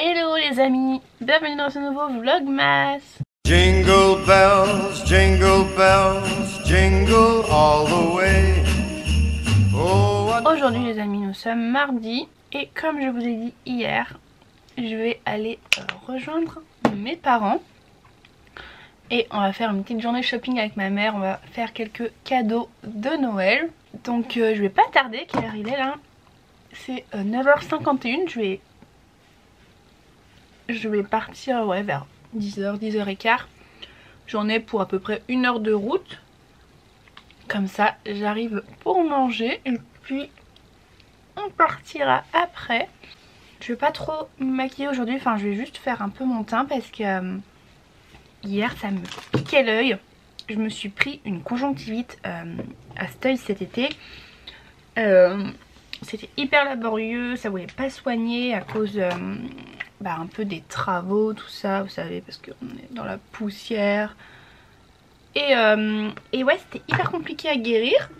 Hello les amis, bienvenue dans ce nouveau vlogmas. Jingle bells, jingle all the way. Aujourd'hui les amis, nous sommes mardi et comme je vous ai dit hier, je vais aller rejoindre mes parents. Et on va faire une petite journée shopping avec ma mère, on va faire quelques cadeaux de Noël. Donc je vais pas tarder, quelle heure il est là? C'est 9h51, je vais partir vers 10h, 10h15. J'en ai pour à peu près 1 heure de route. Comme ça j'arrive pour manger et puis on partira après. Je vais pas trop me maquiller aujourd'hui, enfin je vais juste faire un peu mon teint parce que hier ça me piquait l'œil. Je me suis pris une conjonctivite à cet œil cet été. C'était hyper laborieux, ça voulait pas soigner à cause un peu des travaux, tout ça, vous savez, parce qu'on est dans la poussière. Et ouais, c'était hyper compliqué à guérir.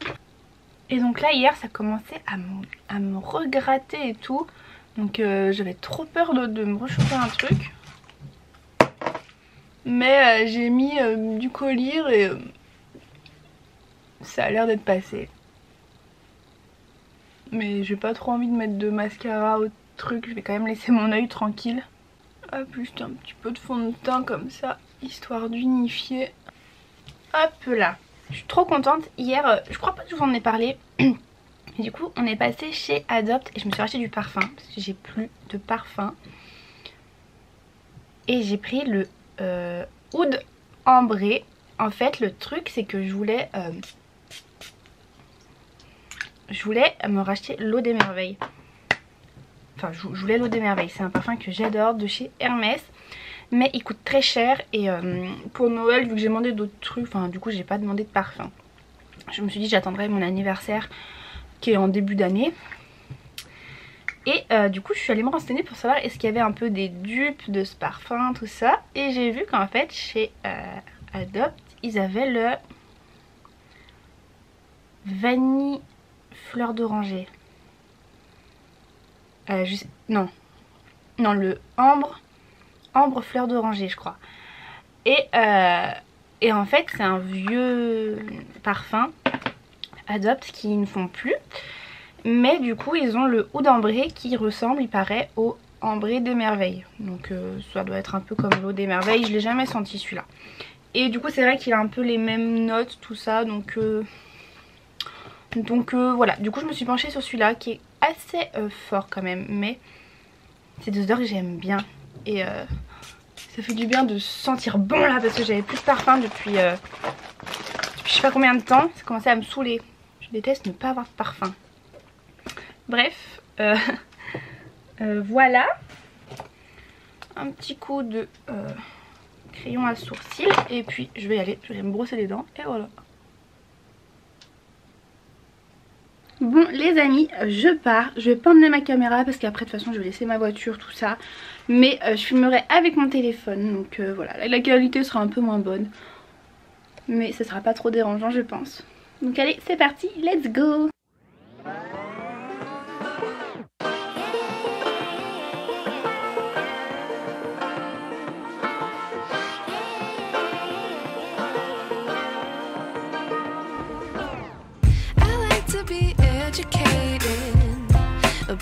Et donc là hier ça commençait à me regratter et tout. Donc j'avais trop peur de me rechoper un truc. Mais j'ai mis du collyre et ça a l'air d'être passé. Mais j'ai pas trop envie de mettre de mascara au truc, je vais quand même laisser mon œil tranquille. Hop, juste un petit peu de fond de teint comme ça, histoire d'unifier. Hop là. Je suis trop contente. Hier, je crois pas que je vous en ai parlé. Du coup, on est passé chez Adopt et je me suis racheté du parfum parce que j'ai plus de parfum. Et j'ai pris le Oud Ambré. En fait, le truc, c'est que je voulais me racheter l'eau des merveilles. Enfin, je voulais l'eau des merveilles. C'est un parfum que j'adore de chez Hermès. Mais il coûte très cher. Et pour Noël, vu que j'ai demandé d'autres trucs, enfin, du coup, j'ai pas demandé de parfum. Je me suis dit, j'attendrai mon anniversaire qui est en début d'année. Et du coup, je suis allée me renseigner pour savoir est-ce qu'il y avait un peu des dupes de ce parfum, tout ça. Et j'ai vu qu'en fait, chez Adopt, ils avaient le vanille fleur d'oranger. Non, le ambre fleur d'oranger je crois. Et en fait c'est un vieux parfum Adopt qui ne font plus. Mais du coup ils ont le Oud Ambré qui ressemble, il paraît, au Ambré des merveilles. Donc ça doit être un peu comme l'eau des merveilles, je l'ai jamais senti celui-là. Et du coup c'est vrai qu'il a un peu les mêmes notes, tout ça, donc voilà, du coup je me suis penchée sur celui-là qui est assez fort quand même, mais c'est des odeurs que j'aime bien. Et ça fait du bien de se sentir bon là parce que j'avais plus de parfum depuis je sais pas combien de temps. Ça commençait à me saouler. Je déteste ne pas avoir de parfum. Bref, voilà. Un petit coup de crayon à sourcils et puis je vais me brosser les dents et voilà. Bon les amis, je pars, je vais pas emmener ma caméra parce qu'après de toute façon je vais laisser ma voiture, tout ça. Mais je filmerai avec mon téléphone, donc voilà, la qualité sera un peu moins bonne. Mais ça sera pas trop dérangeant je pense. Donc allez c'est parti, let's go!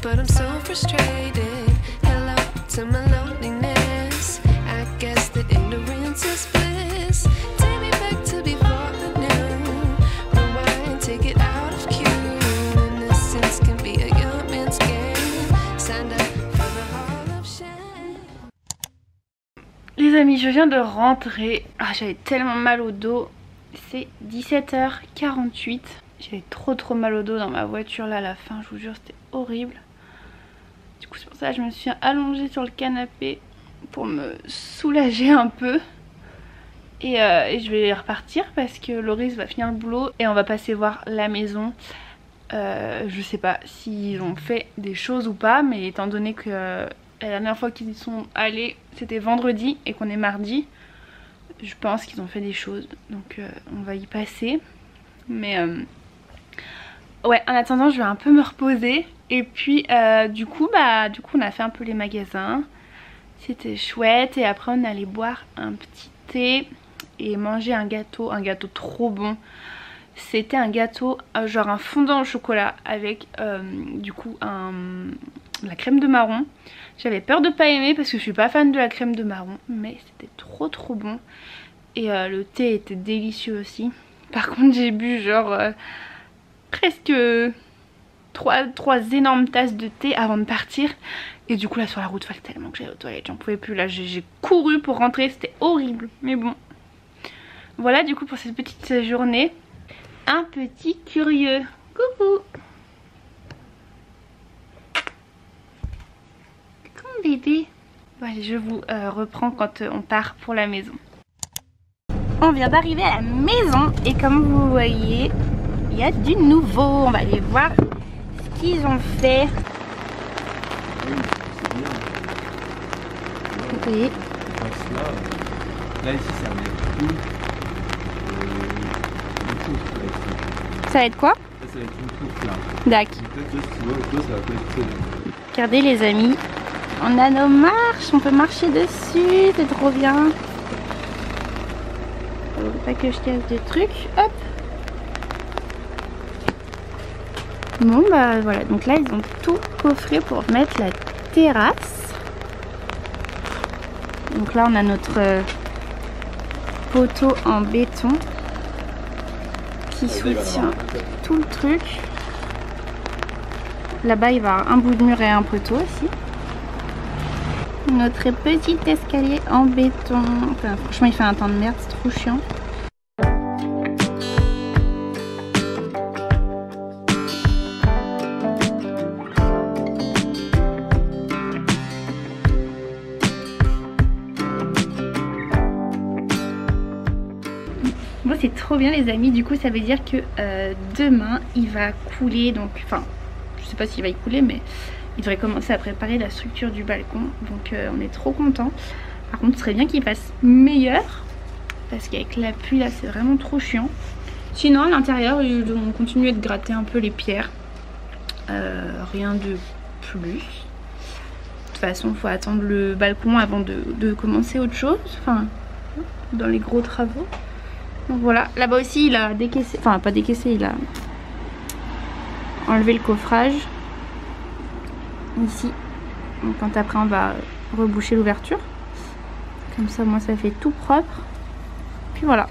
But I'm so frustrated. Hello to my loneliness. I guess that ignorance is bliss. Take me back to before the new. Rewind, take it out of cue. Innocence can be a young man's game. Signed up for the hall of shame. Les amis, je viens de rentrer. Ah, j'avais tellement mal au dos. C'est 17h48. J'avais trop mal au dos dans ma voiture là à la fin, je vous jure c'était horrible. Du coup c'est pour ça que je me suis allongée sur le canapé pour me soulager un peu. Et je vais repartir parce que Loris va finir le boulot et on va passer voir la maison. Je sais pas s'ils ont fait des choses ou pas, mais étant donné que la dernière fois qu'ils y sont allés c'était vendredi et qu'on est mardi, je pense qu'ils ont fait des choses. Donc on va y passer. Mais ouais, en attendant je vais un peu me reposer. Et puis du coup on a fait un peu les magasins. C'était chouette et après on allait boire un petit thé et manger un gâteau trop bon. C'était un gâteau genre un fondant au chocolat avec du coup la crème de marron. J'avais peur de pas aimer parce que je suis pas fan de la crème de marron, mais c'était trop bon. Et le thé était délicieux aussi. Par contre j'ai bu genre presque 3 énormes tasses de thé avant de partir. Et du coup là sur la route, fallait tellement que j'aille aux toilettes, j'en pouvais plus. Là j'ai couru pour rentrer, c'était horrible. Mais bon, voilà du coup pour cette petite journée. Un petit curieux, coucou. Comme bébé. Bon allez, je vous reprends quand on part pour la maison. On vient d'arriver à la maison et comme vous voyez, il y a du nouveau. On va aller voir ce qu'ils ont fait. Vous voyez. Là ici ça va être tout. Ça va être quoi? Ça va être une course là. D'accord. Peut-être ça va pas être. Regardez les amis, on a nos marches, on peut marcher dessus, c'est trop bien. Faut pas que je casse des trucs, hop. Bon bah voilà, donc là ils ont tout coffré pour mettre la terrasse. Donc là on a notre poteau en béton qui soutient tout le truc. Là-bas il va y avoir un bout de mur et un poteau aussi. Notre petit escalier en béton. Enfin, franchement il fait un temps de merde, c'est trop chiant. Bon, c'est trop bien les amis, du coup ça veut dire que demain il va couler, donc enfin je sais pas s'il va y couler mais il devrait commencer à préparer la structure du balcon, donc on est trop content. Par contre ce serait bien qu'il fasse meilleur parce qu'avec la pluie là c'est vraiment trop chiant. Sinon à l'intérieur on continue de gratter un peu les pierres, rien de plus. De toute façon il faut attendre le balcon avant de commencer autre chose, enfin dans les gros travaux. Donc voilà, là-bas aussi il a décaissé, enfin pas décaissé, il a enlevé le coffrage ici. Donc quand après on va reboucher l'ouverture, comme ça moi ça fait tout propre. Puis voilà.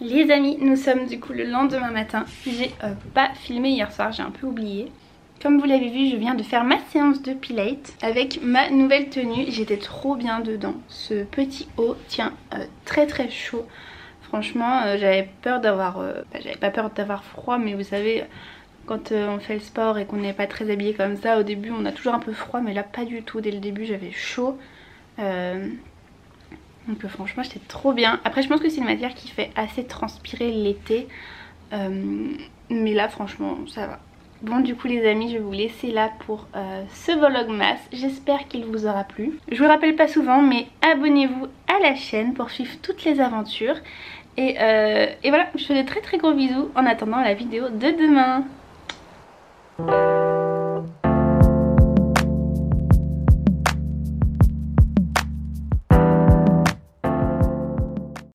Les amis, nous sommes du coup le lendemain matin. J'ai pas filmé hier soir, j'ai un peu oublié. Comme vous l'avez vu, je viens de faire ma séance de pilates avec ma nouvelle tenue. J'étais trop bien dedans. Ce petit haut tient très chaud. Franchement, j'avais peur d'avoir... j'avais pas peur d'avoir froid, mais vous savez, quand on fait le sport et qu'on n'est pas très habillé comme ça, au début on a toujours un peu froid, mais là pas du tout. Dès le début j'avais chaud. Donc franchement j'étais trop bien. Après je pense que c'est une matière qui fait assez transpirer l'été, mais là franchement ça va. Bon du coup les amis, je vais vous laisser là pour ce vlogmas. J'espère qu'il vous aura plu. Je vous rappelle pas souvent mais abonnez-vous à la chaîne pour suivre toutes les aventures. Et voilà, je fais de très gros bisous en attendant la vidéo de demain.